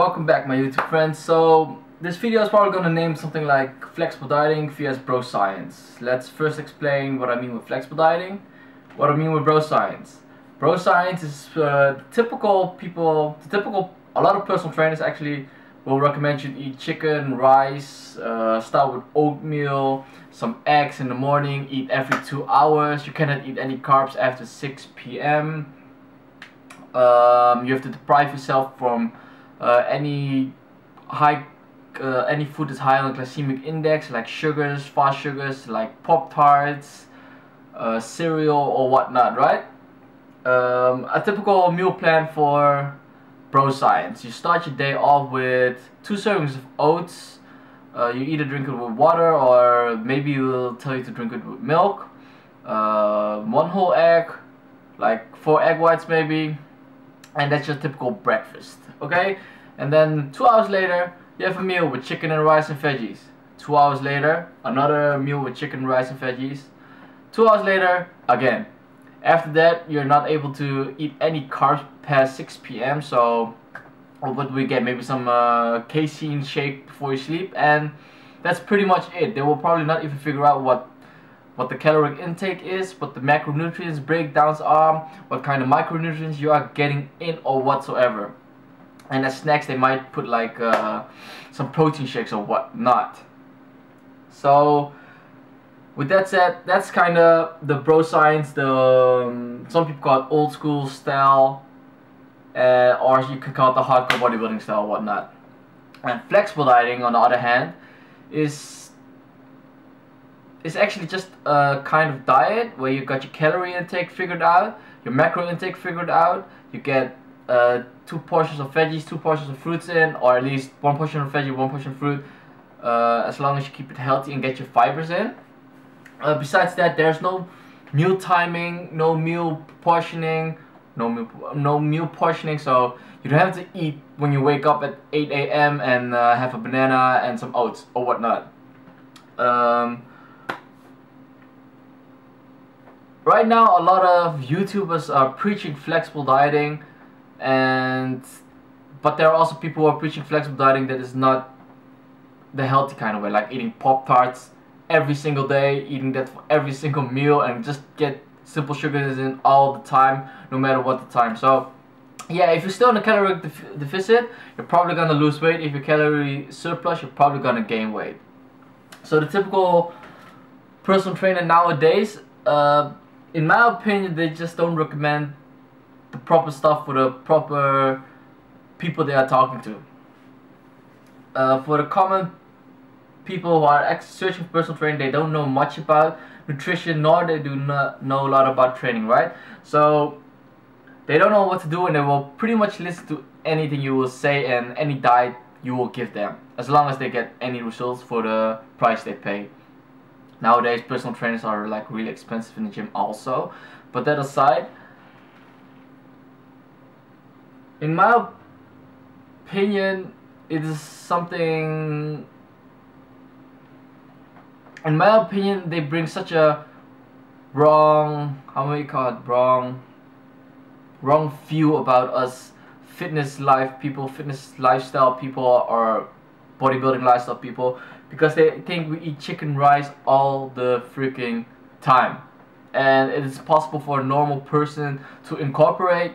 welcome back my YouTube friends. So this video is probably going to name something like flexible dieting vs Broscience. Let's first explain what I mean with flexible dieting, what I mean with Broscience. Broscience is a lot of personal trainers actually will recommend you to eat chicken, rice, start with oatmeal, some eggs in the morning, eat every 2 hours. You cannot eat any carbs after 6 p.m. You have to deprive yourself from any food that's high on the glycemic index, like sugars, fast sugars, like Pop-Tarts, cereal or whatnot, right? A typical meal plan for Broscience. You start your day off with 2 servings of oats. You either drink it with water or maybe we'll tell you to drink it with milk. 1 whole egg, like 4 egg whites maybe, and that's your typical breakfast, okay? And then 2 hours later you have a meal with chicken and rice and veggies. 2 hours later another meal with chicken, rice and veggies. 2 hours later again. After that you're not able to eat any carbs past 6 p.m. so what do we get? Maybe some casein shake before you sleep, and that's pretty much it. They will probably not even figure out what the caloric intake is, what the macronutrients breakdowns are, what kind of micronutrients you are getting in or whatsoever. And as snacks they might put like some protein shakes or whatnot. So with that said, that's kind of the Broscience, some people call it old school style, or you can call it the hardcore bodybuilding style or whatnot. And flexible dieting on the other hand is actually just a kind of diet where you got your calorie intake figured out, your macro intake figured out. You get 2 portions of veggies, 2 portions of fruits in, or at least 1 portion of veggie, 1 portion of fruit, as long as you keep it healthy and get your fibers in. Besides that, there's no meal timing, no meal portioning, no meal portioning, so you don't have to eat when you wake up at 8 a.m. and have a banana and some oats or whatnot. Right now a lot of YouTubers are preaching flexible dieting, but there are also people who are preaching flexible dieting that is not the healthy kind of way, like eating Pop-Tarts every single day, eating that for every single meal, and just get simple sugars in all the time, no matter what the time. So yeah, if you're still in a caloric deficit, you're probably gonna lose weight. If you're calorie surplus, you're probably gonna gain weight. So the typical personal trainer nowadays, in my opinion, they just don't recommend the proper stuff for the proper people they are talking to. For the common people who are searching for personal training, they don't know much about nutrition, nor they do not know a lot about training, right? So they don't know what to do, and they will pretty much listen to anything you will say and any diet you will give them, as long as they get any results for the price they pay. Nowadays personal trainers are like really expensive in the gym also, but that aside, in my opinion, it is something. In my opinion, they bring such a wrong view about us fitness lifestyle people or bodybuilding lifestyle people, because they think we eat chicken rice all the freaking time, and it is possible for a normal person to incorporate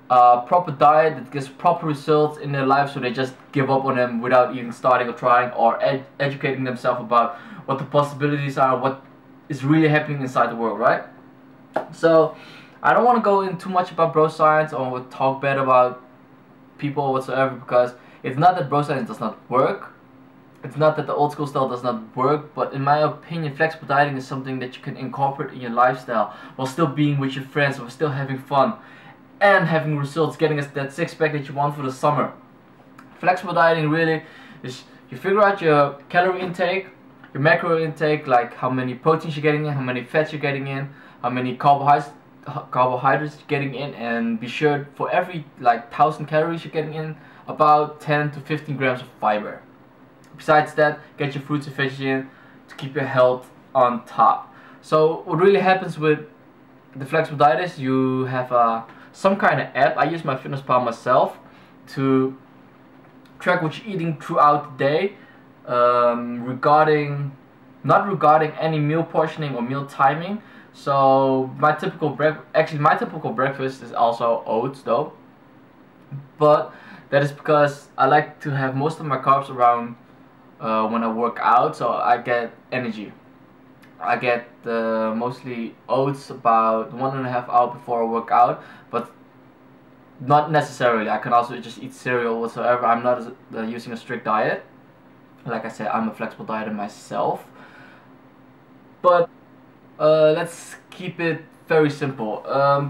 a proper diet that gives proper results in their life, so they just give up on them without even starting or trying or educating themselves about what the possibilities are, what is really happening inside the world, right? So I don't want to go in too much about Broscience or talk bad about people whatsoever, because it's not that Broscience does not work, it's not that the old school style does not work, but in my opinion flexible dieting is something that you can incorporate in your lifestyle while still being with your friends, while still having fun and having results, getting us that 6-pack that you want for the summer. Flexible dieting really is, you figure out your calorie intake, your macro intake, like how many proteins you're getting in, how many fats you're getting in, how many carbohydrates you're getting in, and be sure for every like 1,000 calories you're getting in, about 10 to 15 grams of fiber. Besides that, get your fruits and veggies in to keep your health on top. So what really happens with the flexible diet is you have some kind of app. I use my Fitness Pal myself to track what you're eating throughout the day, regarding not regarding any meal portioning or meal timing. So my typical breakfast is also oats though, but that is because I like to have most of my carbs around when I work out, so I get energy. I get mostly oats about 1.5 hours before I work out, but not necessarily. I can also just eat cereal whatsoever. I'm not using a strict diet. Like I said, I'm a flexible dieter myself. But let's keep it very simple.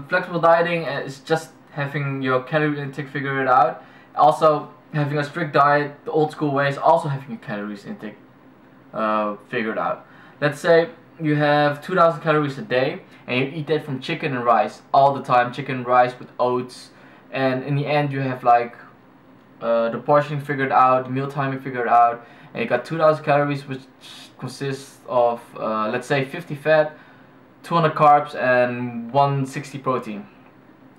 Flexible dieting is just having your calorie intake figured out. Also, having a strict diet, the old school way, is also having your calories intake figured out. Let's say you have 2,000 calories a day and you eat that from chicken and rice all the time, chicken and rice with oats, and in the end you have like the portioning figured out, the meal timing figured out, and you got 2,000 calories, which consists of let's say 50 fat, 200 carbs and 160 protein.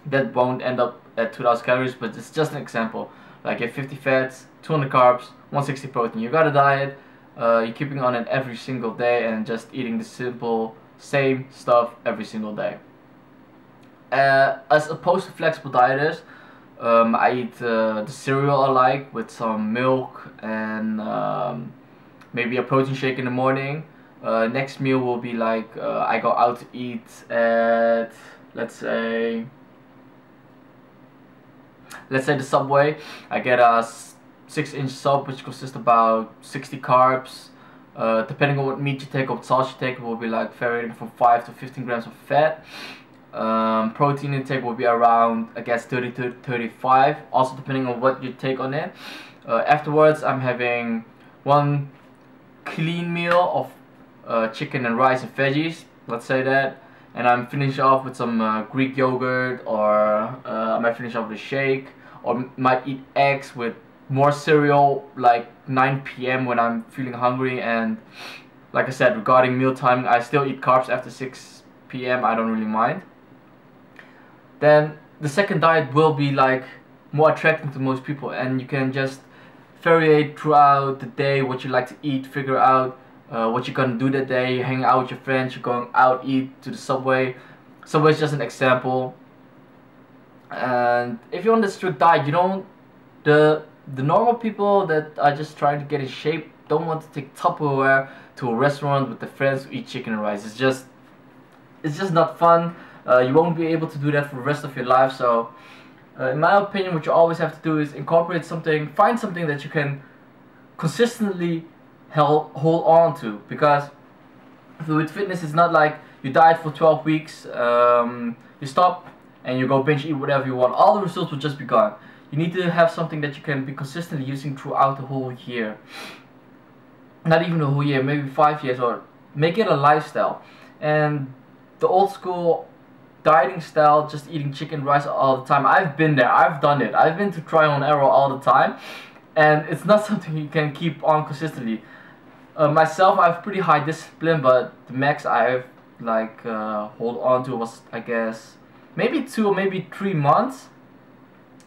That won't end up at 2,000 calories, but it's just an example. Like you have 50 fats, 200 carbs, 160 protein. You got a diet, you're keeping on it every single day and just eating the simple same stuff every single day. As opposed to flexible dieters, I eat the cereal I like with some milk and maybe a protein shake in the morning. Next meal will be like I go out to eat at let's say the Subway. I get a 6-inch sub which consists about 60 carbs. Depending on what meat you take or what sauce you take, it will be like varying from 5 to 15 grams of fat. Protein intake will be around, I guess, 30 to 35, also depending on what you take on it. Afterwards, I'm having one clean meal of chicken and rice and veggies, let's say that, and I'm finishing off with some Greek yogurt, or I might finish off with a shake, or might eat eggs with more cereal like 9 p.m. when I'm feeling hungry. And like I said, regarding meal timing, I still eat carbs after 6 p.m. I don't really mind. Then the second diet will be like more attracting to most people, and you can just variate throughout the day what you like to eat, figure out what you're gonna do that day. You're hanging out with your friends, you're going out eat to the Subway. Subway is just an example. And if you're on the strict diet, you don't, the normal people that are just trying to get in shape don't want to take Tupperware to a restaurant with their friends to eat chicken and rice. It's just not fun. You won't be able to do that for the rest of your life. So in my opinion, what you always have to do is incorporate something, find something that you can consistently hold on to. Because with fitness, it's not like you diet for 12 weeks, you stop and you go binge eat whatever you want. All the results will just be gone. You need to have something that you can be consistently using throughout the whole year. Not even the whole year, maybe 5 years, or make it a lifestyle. And the old school dieting style, just eating chicken rice all the time, I've been there, I've done it. I've been to trial and error all the time, and it's not something you can keep on consistently. Myself, I have pretty high discipline, but the max I've like hold on to was, I guess, maybe 2 or maybe 3 months.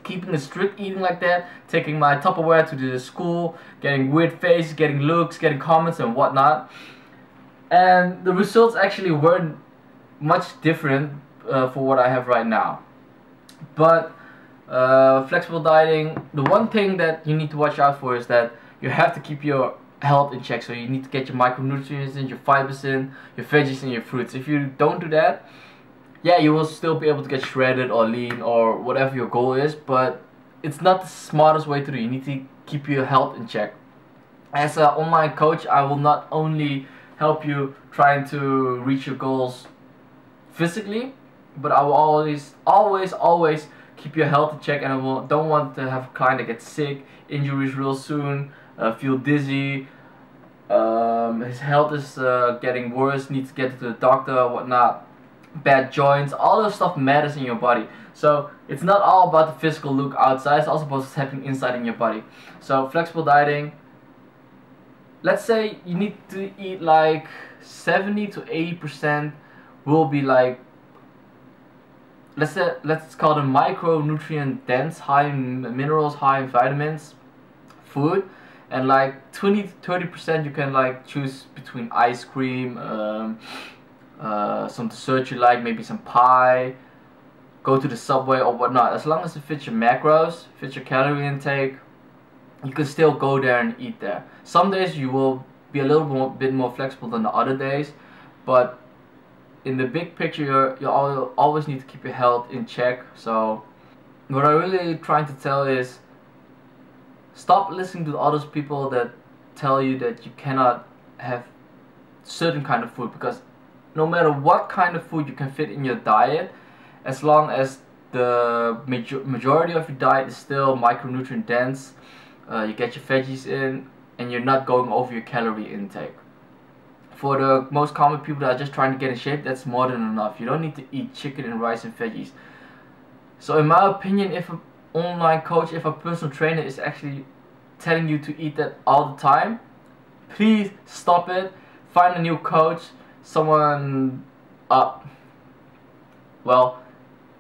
Keeping a strict eating like that, taking my Tupperware to the school, getting weird faces, getting looks, getting comments and whatnot. And the results actually weren't much different for what I have right now. But flexible dieting, the one thing that you need to watch out for is that you have to keep your health in check. So you need to get your micronutrients in, your fibers in, your veggies and your fruits. If you don't do that, yeah, you will still be able to get shredded or lean or whatever your goal is, but it's not the smartest way to do it. You need to keep your health in check. As an online coach, I will not only help you trying to reach your goals physically, but I will always keep your health in check, and I don't want to have a client that gets sick, injuries real soon, feel dizzy, his health is getting worse, needs to get to the doctor, whatnot. Bad joints, all those stuff matters in your body. So it's not all about the physical look outside, it's also about what's happening inside in your body. So flexible dieting, let's say you need to eat like 70 to 80% will be like, let's call them micronutrient dense, high in minerals, high in vitamins. food, and like 20-30% you can like choose between ice cream, some dessert you like, maybe some pie, go to the Subway or whatnot. As long as it fits your macros, fits your calorie intake, you can still go there and eat there. Some days you will be a little bit more flexible than the other days, but in the big picture, you always need to keep your health in check. So what I'm really trying to tell is, stop listening to all those people that tell you that you cannot have certain kind of food, because no matter what kind of food you can fit in your diet, as long as the majority of your diet is still micronutrient dense, you get your veggies in, and you're not going over your calorie intake. For the most common people that are just trying to get in shape, that's more than enough. You don't need to eat chicken and rice and veggies. So in my opinion, if an online coach, if a personal trainer is actually telling you to eat that all the time, please stop it. Find a new coach, someone well,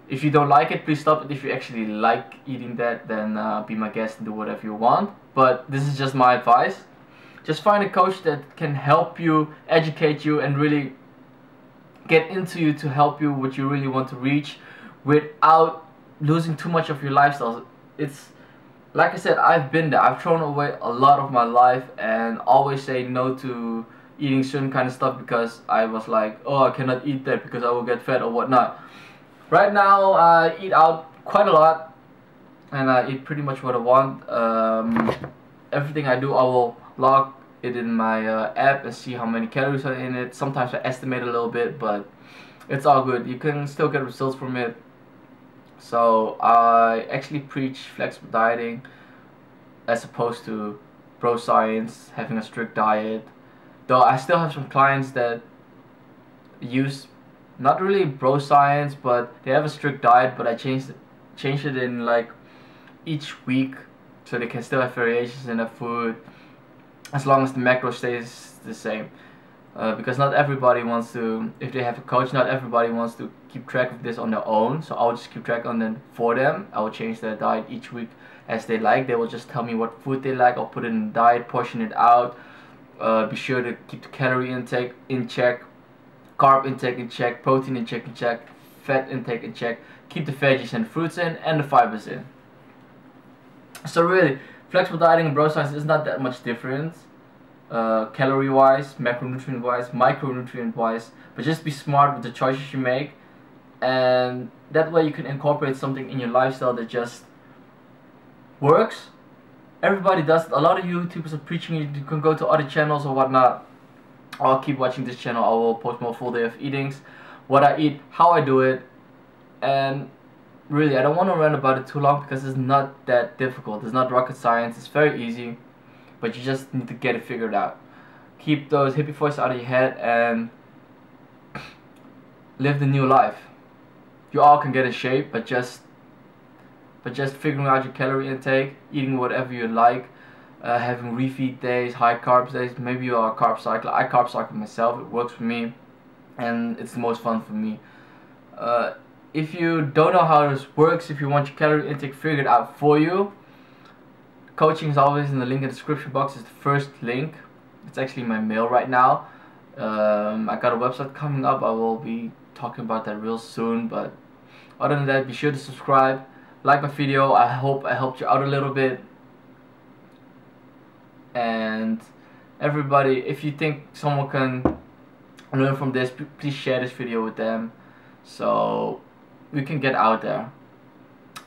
if you don't like it, please stop it. If you actually like eating that, then be my guest and do whatever you want. But this is just my advice. Just find a coach that can help you, educate you, and really get into you to help you what you really want to reach without losing too much of your lifestyle. It's like I said, I've been there. I've thrown away a lot of my life and always say no to eating certain kind of stuff because I was like, oh, I cannot eat that because I will get fat or whatnot. Right now I eat out quite a lot, and I eat pretty much what I want. Everything I do, I will log it in my app and see how many calories are in it. Sometimes I estimate a little bit, but it's all good. You can still get results from it. So I actually preach flexible dieting as opposed to Broscience, having a strict diet. Though I still have some clients that use not really Broscience, but they have a strict diet, but I changed it in like each week, so they can still have variations in their food as long as the macro stays the same. Because not everybody wants to, if they have a coach, not everybody wants to keep track of this on their own. So I'll just keep track on them for them. I will change their diet each week as they like. They will just tell me what food they like. I'll put it in the diet, portion it out. Be sure to keep the calorie intake in check, carb intake in check, protein intake in check, fat intake in check. Keep the veggies and fruits in, and the fibers in. So really, flexible dieting and Broscience is not that much different, calorie wise, macronutrient wise, micronutrient wise, but just be smart with the choices you make, and that way you can incorporate something in your lifestyle that just works. Everybody does it. A lot of YouTubers are preaching you can go to other channels or whatnot. I'll keep watching this channel. I will post more full day of eatings, what I eat, how I do it, and really, I don't want to rant about it too long because it's not that difficult. It's not rocket science. It's very easy, but you just need to get it figured out. Keep those hippie voices out of your head and live the new life. You all can get in shape, but just figuring out your calorie intake, eating whatever you like, having refeed days, high carbs days. Maybe you are a carb cycler. I carb cycle myself. It works for me, and it's the most fun for me. If you don't know how this works, if you want your calorie intake figured out for you, coaching is always in the link in the description box. It's the first link. It's actually my mail right now. I got a website coming up. I will be talking about that real soon. But other than that, be sure to subscribe, like my video. I hope I helped you out a little bit. And everybody, if you think someone can learn from this, please share this video with them, so we can get out there.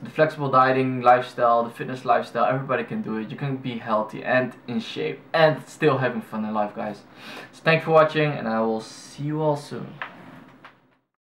The flexible dieting lifestyle, the fitness lifestyle, everybody can do it. You can be healthy and in shape and still having fun in life, guys. So thanks for watching, and I will see you all soon.